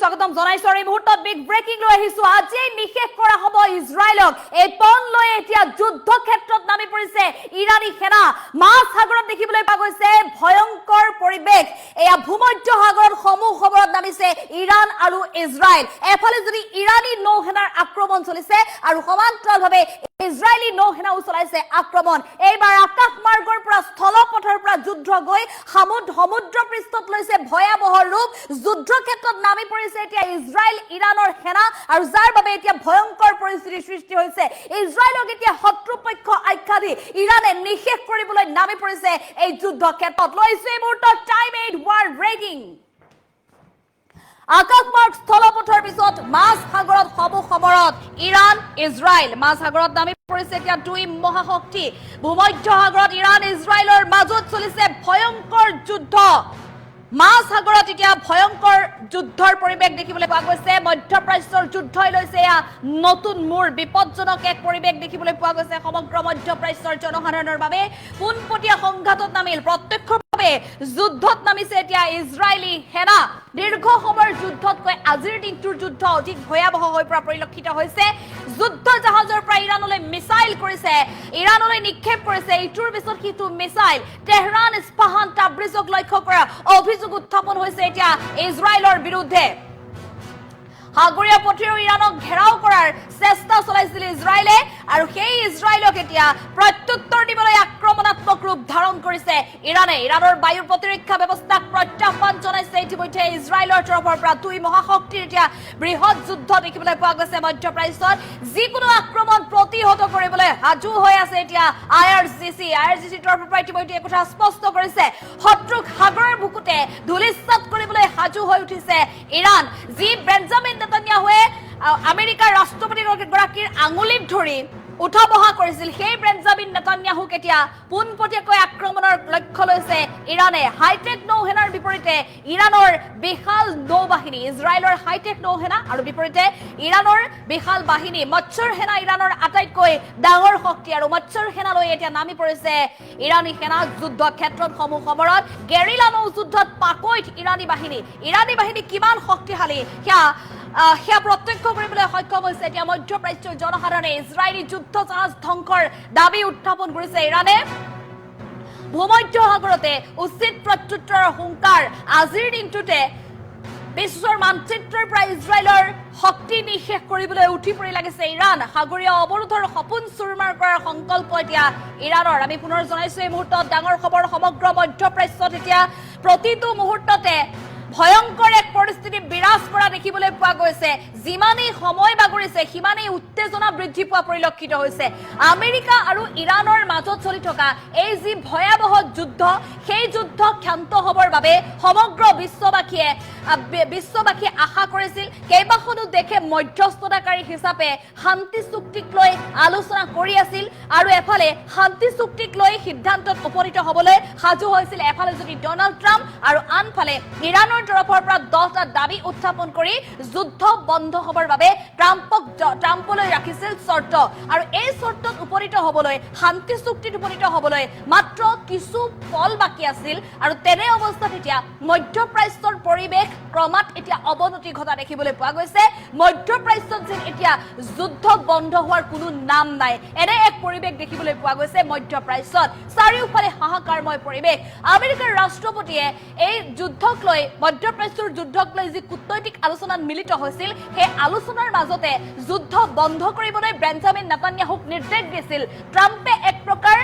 স্বাগতম জনাইছো আৰু এই মুহূৰ্তত বিগ ব্ৰেকিং লৈ আহিছো আজি নিশেষ কৰা হ'ব ইজৰাইলক এই পণ লৈ এতিয়া যুদ্ধ ক্ষেত্ৰত নামি পৰিছে ইৰানী সেনা মাছ সাগৰত দেখিবলৈ পোৱা গৈছে ভয়ংকৰ পৰিবেশ এয়া ভূমধ্য সাগৰত সমূহ খবৰত নামিছে ইৰাণ আৰু ইজৰাইল এফালে যদি ইৰানী নৌসেনাৰ আক্ৰমণ চলিছে আৰু সমান্তৰালভাৱে ইজৰাইলী নৌসেনাও চলাইছে আক্ৰমণ এইবাৰ আকাশ মাৰ্গৰ পৰা স্থলপথৰ পৰা যুদ্ধ গৈ সমুদ্ৰ পৃষ্ঠত লৈছে ভয়াবহ ৰূপ যুদ্ধ ক্ষেত্ৰত নামি পৰিছে এতিয়া ইজৰাইল ইৰাণৰ সেনা আৰু যাৰ বাবে এতিয়া ভয়ংকৰ পৰিস্থিতিৰ সৃষ্টি হৈছে ইজৰাইলক এতিয়া শত্ৰুপক্ষ আখ্যা দি ইৰাণে নিশেষ কৰিবলৈ নামি পৰিছে এই যুদ্ধ ক্ষেত্ৰত লৈছে এই মুহূৰ্তত টাইম 8 ৱাৰ ব্ৰেকিং আকাশমাৰ্গ স্থলপথৰ পিছত মাছ সাগৰত সমূহ খবৰত ইৰাণ ইজৰাইল মাছ সাগৰত নামি পৰিছে এতিয়া দুই মহাশক্তি ভূমধ্য সাগৰত ইৰাণ ইজৰাইলৰ মাজত চলিছে ভয়ংকৰ যুদ্ধ মাছ সাগৰত এতিয়া ভয়ংকৰ যুদ্ধৰ পৰিবেশ দেখিবলৈ পোৱা গৈছে মধ্যপ্ৰাচ্যৰ যুদ্ধই লৈছে এয়া নতুন মূৰ বিপদজনক এক পৰিবেশ দেখিবলৈ পোৱা গৈছে সমগ্ৰ মধ্যপ্ৰাচ্যৰ জনসাধাৰণৰ বাবে পোনপটীয়া সংঘাতত নামিল প্ৰত্যক্ষভাৱে যুদ্ধত নামিছে এতিয়া ইজৰাইলী সেনা দীৰ্ঘ সময়ৰ যুদ্ধতকৈ আজিৰ দিনটোৰ যুদ্ধ অধিক ভয়াবহ হৈ পৰা পৰিলক্ষিত হৈছে যুদ্ধ জাহাজৰ পৰা ইৰাণলৈ মিছাইল কৰিছে ইৰাণলৈ নিক্ষেপ কৰিছে ইটোৰ পিছত সিটো মিছাইল তেহৰান ইস্পাহান তাব্ৰিজক লক্ষ্য কৰা অভিযোগ উত্থাপন হৈছে এতিয়া ইজৰাইলৰ বিৰুদ্ধে সাগৰীয় পথেৰে ইৰাণক ঘেৰাও কৰাৰ চেষ্টা চলাইছিল ইজৰাইলে আৰু সেই ইজৰাইলক এতিয়া প্ৰত্যুত্তৰ দিবলৈ আক্ৰমণাত্মক ৰূপ ধাৰণ কৰিছে ইৰাণে ইৰাণৰ বায়ু প্ৰতিৰক্ষা ব্যৱস্থাক প্ৰত্যাহ্বান জনাইছে ইতিমধ্যে ইজৰাইলৰ তৰফৰ পৰা দুই মহাশক্তিৰ এতিয়া বৃহৎ যুদ্ধ দেখিবলৈ পোৱা গৈছে মধ্যপ্ৰাচ্যত যিকোনো আক্ৰমণ প্ৰতিহত কৰিবলৈ সাজু হৈ আছে এতিয়া আইআৰজিচিৰ তৰফৰ পৰা ইতিমধ্যে এই কথা স্পষ্ট কৰিছে শত্ৰুক সাগৰৰ বুকুতে ধূলিসাৎ কৰিবলৈ সাজু হৈ উঠিছে ইৰাণ যি বেঞ্জামিন নেতান্যাহুৱে আমেৰিকাৰ ৰাষ্ট্ৰপতিগৰাকীৰ আঙুলিত ধৰি উঠা বহা কৰিছিল সেই বেঞ্জামিন নেতান্যাহুক এতিয়া পোনপটীয়াকৈ আক্ৰমণৰ লক্ষ্য লৈছে ইৰাণে হাইটেক নৌসেনাৰ বিপৰীতে ইৰাণৰ বিশাল নৌবাহিনী ইজৰাইলৰ হাইটেক নৌসেনা আৰু বিপৰীতে ইৰাণৰ বিশাল বাহিনী মৎস্যৰ সেনা ইৰাণৰ আটাইতকৈ ডাঙৰ শক্তি আৰু মৎস্যৰ সেনালৈ এতিয়া নামি পৰিছে ইৰাণী সেনা যুদ্ধ ক্ষেত্ৰত সমূহ খবৰত গেৰিলা নৌ যুদ্ধত পাকৈত ইৰাণী বাহিনী কিমান শক্তিশালী সেয়া প্ৰত্যক্ষ কৰিবলৈ সক্ষম হৈছে এতিয়া মধ্যপ্ৰাচ্যৰ জনসাধাৰণে ইজৰাইলী যুদ্ধ জাহাজ ধ্বংসৰ দাবী উত্থাপন কৰিছে ইৰাণে ভূমধ্য সাগৰতে উচিত প্ৰত্যুত্তৰৰ হুংকাৰ আজিৰ দিনটোতে বিশ্বৰ মানচিত্ৰৰ পৰা ইজৰাইলৰ শক্তি নিশেষ কৰিবলৈ উঠি পৰি লাগিছে ইৰাণ সাগৰীয় অৱৰোধৰ সপোন চুৰমাৰ কৰাৰ সংকল্প এতিয়া ইৰাণৰ আমি পুনৰ জনাইছো এই মুহূৰ্তত ডাঙৰ খবৰ সমগ্ৰ মধ্যপ্ৰাচ্যত এতিয়া প্ৰতিটো মুহূৰ্ততে ভয়ংকৰ এক পৰিস্থিতি বিৰাজ কৰা দেখিবলৈ পোৱা গৈছে যিমানেই সময় বাগৰিছে সিমানেই উত্তেজনা বৃদ্ধি পোৱা পৰিলক্ষিত হৈছে আমেৰিকা আৰু ইৰাণৰ মাজত চলি থকা এই যি ভয়াবহ যুদ্ধ সেই যুদ্ধ ক্ষান্ত হ'বৰ বাবে সমগ্ৰ বিশ্ববাসীয়ে আশা কৰিছিল কেইবাখনো দেশে মধ্যস্থতাকাৰী হিচাপে শান্তি চুক্তিক লৈ আলোচনা কৰি আছিল আৰু এফালে শান্তি চুক্তিক লৈ সিদ্ধান্তত উপনীত হ'বলৈ সাজু হৈছিল এফালে যদি ডনাল্ড ট্ৰাম্প আৰু আনফালে ইৰাণৰ তৰফৰ পৰা 10টা দাবী উত্থাপন কৰি যুদ্ধ বন্ধ হ'বৰ বাবে ট্ৰাম্পলৈ ৰাখিছিল চৰ্ত আৰু এই চৰ্তত উপনীত হ'বলৈ শান্তি চুক্তিত উপনীত হ'বলৈ মাত্ৰ কিছু পল বাকী আছিল আৰু তেনে অৱস্থাত এতিয়া মধ্যপ্ৰাচ্যৰ পৰিৱেশ ক্ৰমাৎ এতিয়া অৱনতি ঘটা দেখিবলৈ পোৱা গৈছে মধ্যপ্ৰাচ্যত যেন এতিয়া যুদ্ধ বন্ধ হোৱাৰ কোনো নাম নাই এনে এক পৰিৱেশ দেখিবলৈ পোৱা গৈছে মধ্যপ্ৰাচ্যত চাৰিওফালে হাহাকাৰময় পৰিৱেশ আমেৰিকাৰ ৰাষ্ট্ৰপতিয়ে এই যুদ্ধক লৈ মধ্যপ্ৰাচ্যৰ যুদ্ধক লৈ যি কূটনৈতিক আলোচনাত মিলিত হৈছিল সেই আলোচনাৰ মাজতে যুদ্ধ বন্ধ কৰিবলৈ বেঞ্জামিন নেতান্যাহুক নিৰ্দেশ দিছিল ট্ৰাম্পে এক প্ৰকাৰ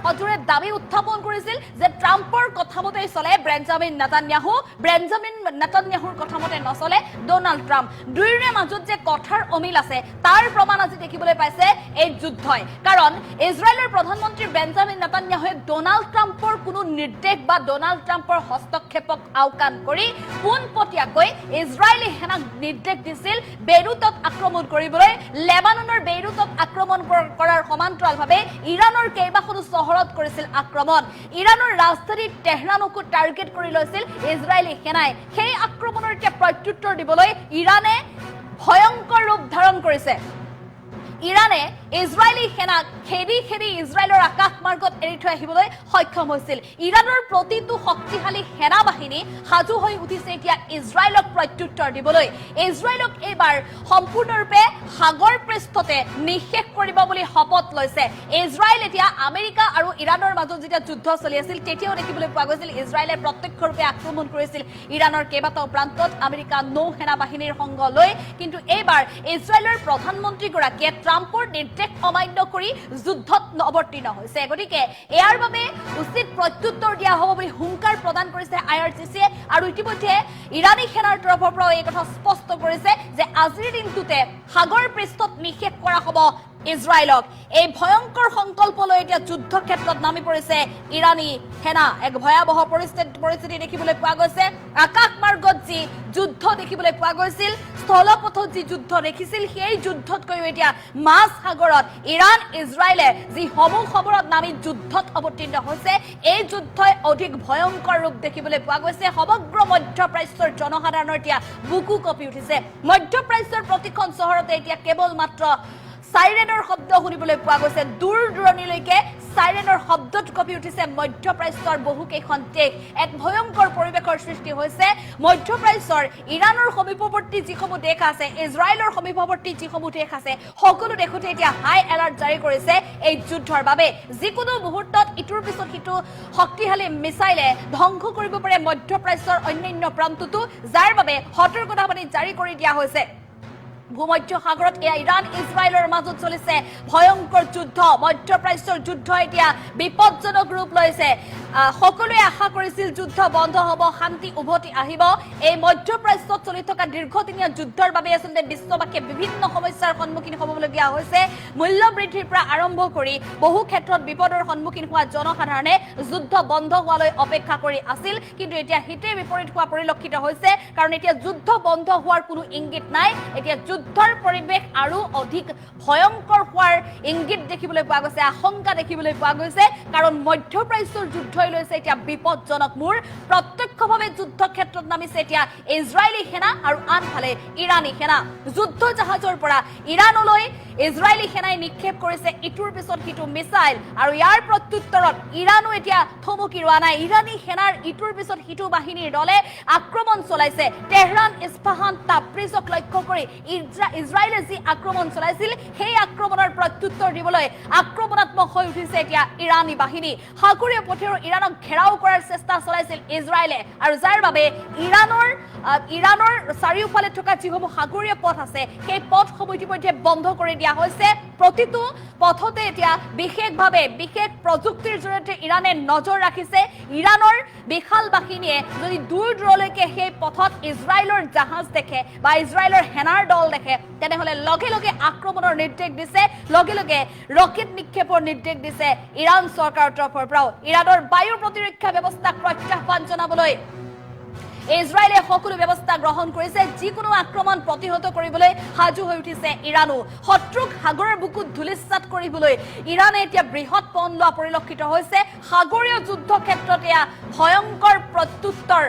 সজোৰে দাবী উত্থাপন কৰিছিল যে ট্ৰাম্পৰ কথামতেই চলে বেঞ্জামিন নেতান্যাহুৰ কথামতে নচলে ডনাল্ড ট্ৰাম্প দুয়োৰে মাজত যে কথাৰ অমিল আছে তাৰ প্ৰমাণ আজি দেখিবলৈ পাইছে এই যুদ্ধই কাৰণ ইজৰাইলৰ প্ৰধানমন্ত্ৰী বেঞ্জামিন নেতান্যাহুৱে ডনাল্ড ট্ৰাম্পৰ কোনো নিৰ্দেশ বা ডনাল্ড ট্ৰাম্পৰ হস্তক্ষেপক আওকাণ কৰি পোনপটীয়াকৈ ইজৰাইলী সেনাক নিৰ্দেশ দিছিল বেইৰুটত আক্ৰমণ কৰিবলৈ লেবাননৰ বেইৰুটত আক্ৰমণ কৰাৰ সমান্তৰালভাৱে ইৰাণৰ কেইবাখনো চহৰত কৰিছিল আক্ৰমণ ইৰাণৰ ৰাজধানী তেহৰানকো টাৰ্গেট কৰি লৈছিল ইজৰাইলী সেনাই সেই আক্ৰমণৰ এতিয়া প্ৰত্যুত্তৰ দিবলৈ ইৰাণে ভয়ংকৰ ৰূপ ধাৰণ কৰিছে ইৰাণে ইজৰাইলী সেনাক খেদি খেদি ইজৰাইলৰ আকাশ মাৰ্গত এৰি থৈ আহিবলৈ সক্ষম হৈছিল ইৰাণৰ প্ৰতিটো শক্তিশালী সেনা বাহিনী সাজু হৈ উঠিছে এতিয়া ইজৰাইলক প্ৰত্যুত্তৰ দিবলৈ ইজৰাইলক এইবাৰ সম্পূৰ্ণৰূপে সাগৰ পৃষ্ঠতে নিশেষ কৰিব বুলি শপত লৈছে ইজৰাইল এতিয়া আমেৰিকা আৰু ইৰাণৰ মাজত যেতিয়া যুদ্ধ চলি আছিল তেতিয়াও দেখিবলৈ পোৱা গৈছিল ইজৰাইলে প্ৰত্যক্ষৰূপে আক্ৰমণ কৰিছিল ইৰাণৰ কেইবাটাও প্ৰান্তত আমেৰিকা নৌ সেনা বাহিনীৰ সংগ লৈ কিন্তু এইবাৰ ইজৰাইলৰ প্ৰধানমন্ত্ৰীগৰাকীয়ে ট্ৰাম্পৰ নিৰ্দেশ অমান্য কৰি যুদ্ধত অৱতীৰ্ণ হৈছে গতিকে ইয়াৰ বাবে উচিত প্ৰত্যুত্তৰ দিয়া হ'ব বুলি হুংকাৰ প্ৰদান কৰিছে IRGCয়ে আৰু ইতিমধ্যে ইৰাণী সেনাৰ তৰফৰ পৰা এই কথা স্পষ্ট কৰিছে যে আজিৰ দিনটোতে সাগৰ পৃষ্ঠত নিশেষ কৰা হ'ব ইজৰাইলক এই ভয়ংকৰ সংকল্প লৈ এতিয়া যুদ্ধ ক্ষেত্ৰত নামি পৰিছে ইৰাণী সেনা এক ভয়াবহ পৰিস্থিতি দেখিবলৈ পোৱা গৈছে আকাশ মাৰ্গত যি যুদ্ধ দেখিবলৈ পোৱা গৈছিল স্থলপথত যি যুদ্ধ দেখিছিল সেই যুদ্ধতকৈও এতিয়া মাজ সাগৰত ইৰাণ ইজৰাইলে যি সমূহ খবৰত নামি যুদ্ধত অৱতীৰ্ণ হৈছে এই যুদ্ধই অধিক ভয়ংকৰ ৰূপ দেখিবলৈ পোৱা গৈছে সমগ্ৰ মধ্যপ্ৰাচ্যৰ জনসাধাৰণৰ এতিয়া বুকু কঁপি উঠিছে মধ্যপ্ৰাচ্যৰ প্ৰতিখন চহৰতে এতিয়া কেৱল মাত্ৰ সাইৰেনৰ শব্দ শুনিবলৈ পোৱা গৈছে দূৰ দূৰণিলৈকে সাইৰেনৰ শব্দত কঁপি উঠিছে মধ্যপ্ৰাচ্যৰ বহুকেইখন দেশ এক ভয়ংকৰ পৰিৱেশৰ সৃষ্টি হৈছে মধ্যপ্ৰাচ্যৰ ইৰাণৰ সমীপৱৰ্তী যিসমূহ দেশ আছে ইজৰাইলৰ সমীপৱৰ্তী যিসমূহ দেশ আছে সকলো দেশতে এতিয়া হাই এলাৰ্ট জাৰি কৰিছে এই যুদ্ধৰ বাবে যিকোনো মুহূৰ্তত ইটোৰ পিছত সিটো শক্তিশালী মিছাইলে ধ্বংস কৰিব পাৰে মধ্যপ্ৰাচ্যৰ অন্যান্য প্ৰান্ততো যাৰ বাবে সতৰ্কতাবাণী জাৰি কৰি দিয়া হৈছে ভূমধ্য সাগৰত ইৰাণ ইজৰাইলৰ মাজত চলিছে ভয়ংকৰ যুদ্ধ মধ্যপ্ৰাচ্যৰ যুদ্ধ এতিয়া বিপদজনক ৰূপ লৈছে সকলোৱে আশা কৰিছিল যুদ্ধ বন্ধ হ'ব শান্তি উভতি আহিব এই মধ্যপ্ৰাচ্যত চলি থকা দীৰ্ঘদিনীয়া যুদ্ধৰ বাবে আচলতে বিশ্ববাসীয়ে বিভিন্ন সমস্যাৰ সন্মুখীন হ'বলগীয়া হৈছে মূল্য বৃদ্ধিৰ পৰা আৰম্ভ কৰি বহু ক্ষেত্ৰত বিপদৰ সন্মুখীন হোৱা জনসাধাৰণে যুদ্ধ বন্ধ হোৱালৈ অপেক্ষা কৰি আছিল কিন্তু এতিয়া হিতে বিপৰীত হোৱা পৰিলক্ষিত হৈছে কাৰণ এতিয়া যুদ্ধ বন্ধ হোৱাৰ কোনো ইংগিত নাই এতিয়া যুদ্ধৰ পৰিৱেশ আৰু অধিক ভয়ংকৰ হোৱাৰ ইংগিত দেখিবলৈ পোৱা গৈছে আশংকা দেখিবলৈ পোৱা গৈছে কাৰণ মধ্যপ্ৰাচ্যৰ যুদ্ধই লৈছে এতিয়া বিপদজনক মূৰ প্ৰত্যক্ষভাৱে যুদ্ধ ক্ষেত্ৰত নামিছে এতিয়া ইজৰাইলী সেনা আৰু আনফালে ইৰাণী সেনা যুদ্ধ জাহাজৰ পৰা ইৰাণলৈ ইজৰাইলী সেনাই নিক্ষেপ কৰিছে ইটোৰ পিছত সিটো মিছাইল আৰু ইয়াৰ প্ৰত্যুত্তৰত ইৰাণো এতিয়া থমকি ৰোৱা নাই ইৰাণী সেনাৰ ইটোৰ পিছত সিটো বাহিনীৰ দলে আক্ৰমণ চলাইছে তেহৰান ইস্পাহান তাব্ৰিজক লক্ষ্য কৰি ইজৰাইলে যি আক্ৰমণ চলাইছিল সেই আক্ৰমণৰ প্ৰত্যুত্তৰ দিবলৈ আক্ৰমণাত্মক হৈ উঠিছে এতিয়া ইৰাণী বাহিনী সাগৰীয় পথেৰে ইৰাণক ঘেৰাও কৰাৰ চেষ্টা চলাইছিল ইজৰাইলে আৰু যাৰ বাবে ইৰাণৰ চাৰিওফালে থকা যিসমূহ সাগৰীয় পথ আছে সেই পথসমূহ ইতিমধ্যে বন্ধ কৰি দিয়া হৈছে প্ৰতিটো পথতে এতিয়া বিশেষভাৱে বিশেষ প্ৰযুক্তিৰ জৰিয়তে ইৰাণে নজৰ ৰাখিছে ইৰাণৰ বিশাল বাহিনীয়ে যদি দূৰ দূৰলৈকে সেই পথত ইজৰাইলৰ জাহাজ দেখে বা ইজৰাইলৰ সেনাৰ দল দেখে তেনেহলে লগে লগে আক্ৰমণৰ নিৰ্দেশ দিছে লগে লগে ৰকেট নিক্ষেপৰ নিৰ্দেশ দিছে ইৰাণ চৰকাৰৰ তৰফৰ পৰাও ইৰাণৰ বায়ু প্ৰতিৰক্ষা ব্যৱস্থাক প্ৰত্যাহ্বান জনাবলৈ ইজৰাইলে সকলো ব্যৱস্থা গ্ৰহণ কৰিছে যিকোনো আক্ৰমণ প্ৰতিহত কৰিবলৈ সাজু হৈ উঠিছে ইৰাণো শত্ৰুক সাগৰৰ বুকুত ধুলিসাৎ কৰিবলৈ ইৰাণে এতিয়া বৃহৎ পণ লোৱা পৰিলক্ষিত হৈছে সাগৰীয় যুদ্ধ ক্ষেত্ৰত এয়া ভয়ংকৰ প্ৰত্যুত্তৰ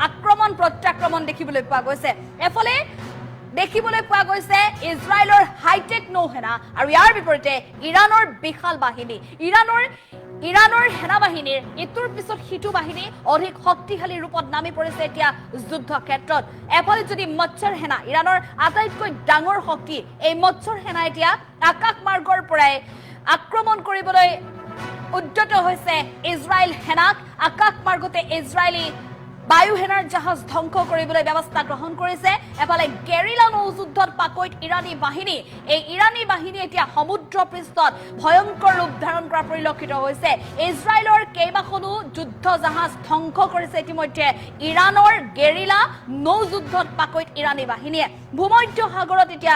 আক্ৰমণ প্ৰত্যাক্ৰমণ দেখিবলৈ পোৱা গৈছে এফালে দেখিবলৈ পোৱা গৈছে ইজৰাইলৰ হাইটেক নৌসেনা আৰু ইয়াৰ বিপৰীতে ইৰাণৰ বিশাল বাহিনী ইৰাণৰ সেনাবাহিনীৰ ইটোৰ পিছত সিটো বাহিনী অধিক শক্তিশালী ৰূপত নামি পৰিছে এতিয়া যুদ্ধ ক্ষেত্ৰত এফালে যদি মৎসৰ সেনা ইৰাণৰ আটাইতকৈ ডাঙৰ শক্তি এই মৎসৰ সেনা এতিয়া আকাশ মাৰ্গৰ পৰাই আক্ৰমণ কৰিবলৈ উদ্যত হৈছে ইজৰাইল সেনাক আকাশ মাৰ্গতে ইজৰাইলী বায়ু সেনাৰ জাহাজ ধ্বংস কৰিবলৈ ব্যৱস্থা গ্ৰহণ কৰিছে এফালে গেৰিলা নৌযুদ্ধত পাকৈত ইৰাণী বাহিনী এই ইৰাণী বাহিনী এতিয়া সমুদ্ৰ পৃষ্ঠত ভয়ংকৰ ৰূপ ধাৰণ কৰা পৰিলক্ষিত হৈছে ইজৰাইলৰ কেইবাখনো যুদ্ধ জাহাজ ধ্বংস কৰিছে ইতিমধ্যে ইৰাণৰ গেৰিলা নৌযুদ্ধত পাকৈত ইৰাণী বাহিনীয়ে ভূমধ্য সাগৰত এতিয়া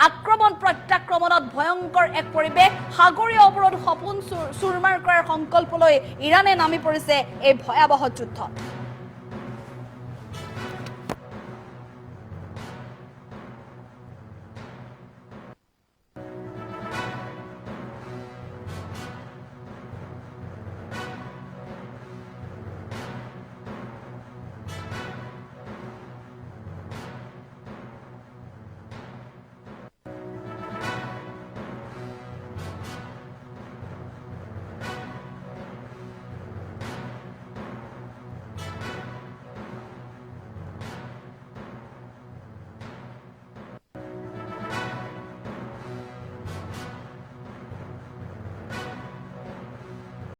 আক্ৰমণ প্ৰত্যাক্ৰমণত ভয়ংকৰ এক পৰিৱেশ সাগৰীয় অৱৰোধ সপোন চুৰমাৰ কৰাৰ সংকল্প লৈ ইৰাণে নামি পৰিছে এই ভয়াবহ যুদ্ধত